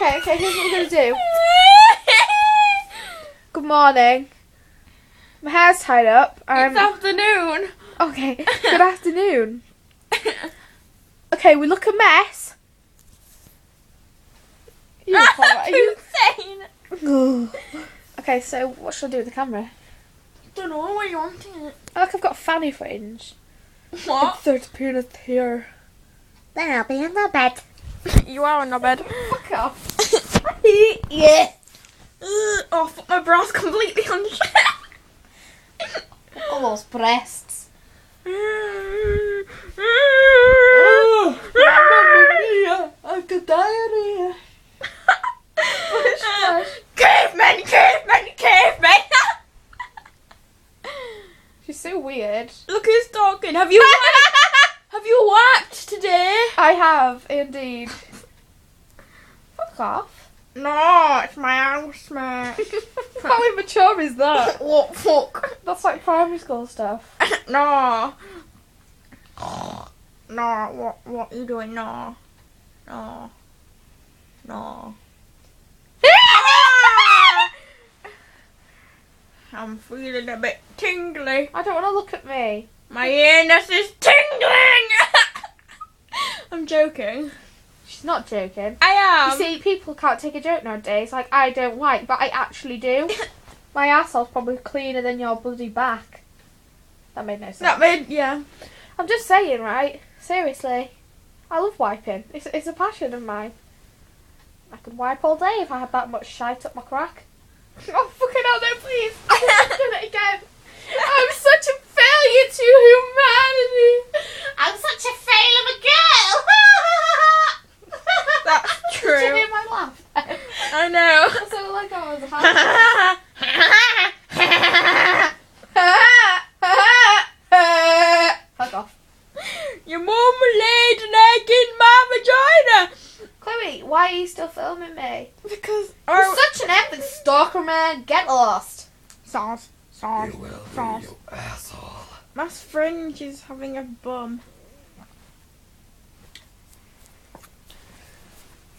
Okay, here's what we're going to do. Good morning. My hair's tied up. It's afternoon. Okay, good afternoon. Okay, we look a mess. Are you insane? Okay, so what should I do with the camera? Don't know where you wanting it. Oh, look, I've got a fanny fringe. What? There's peanut here. Then I'll be in the bed. You are on the bed. Fuck off. Yeah. Oh, fuck, my bra's completely on. All those breasts. I've got diarrhea. Cavemen! She's so weird. Look who's talking. Have you wiped today? I have, indeed. Fuck off. No, it's my house, mate. How immature is that? What fuck? That's like primary school stuff. No. No, what are you doing? No. I'm feeling a bit tingly. I don't want to look at me. My earness is tingling. I'm joking. She's not joking. I am. You see, people can't take a joke nowadays. Like, I don't wipe, but I actually do. My arsehole's probably cleaner than your bloody back. That made no sense. Yeah. I'm just saying, right? Seriously. I love wiping. It's a passion of mine. I could wipe all day if I had that much shite up my crack. Oh, fucking hell, no, please. I'm doing it again. I'm such a failure to humanity. I'm such a fail of a girl. That's Did you true. hear my laugh? I know. That's all like I was Fuck off. Your mum laid an egg in my vagina. Chloe, why are you still filming me? Because You're such an epic stalker, man. Get lost. sauce. You will be, you asshole. My fringe is having a bum.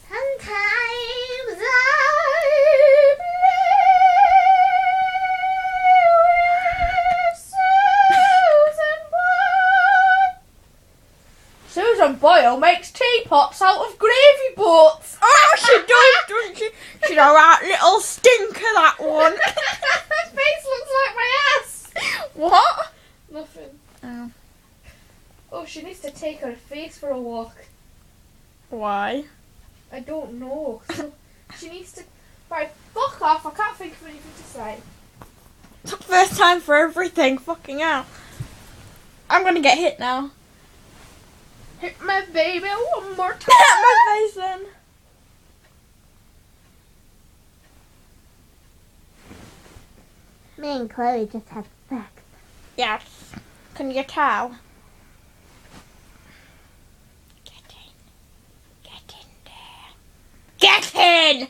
Sometimes I Susan Boyle makes teapots out of gravy boats. Oh, she does, doesn't she? She's a right little stinker, that one. Her face looks like my ass. What? Nothing. Oh. Oh, she needs to take her face for a walk. Why? I don't know. She needs to... Right, fuck off. I can't think of anything to say. Took first time for everything. Fucking hell. I'm gonna get hit now. Hit my baby one more time. My face then. Me and Chloe just had sex. Yes. Can you tell? Get in there. Get in!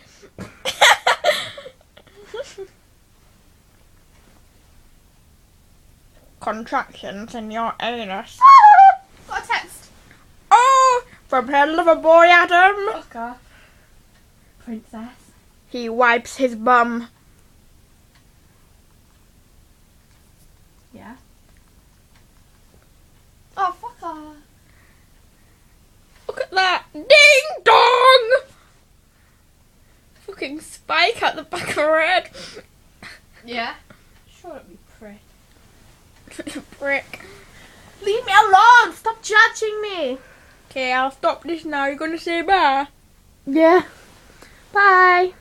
Contractions in your anus. Got a text. Oh! From her lover boy Adam. Fuck off. Princess. He wipes his bum. Yeah. Oh, fuck off. Look at that. Ding dong! Fucking spike at the back of her head. Yeah. Shut up, you prick. Prick. Leave me alone. Stop judging me. Okay, I'll stop this now. You're gonna say bye? Yeah. Bye.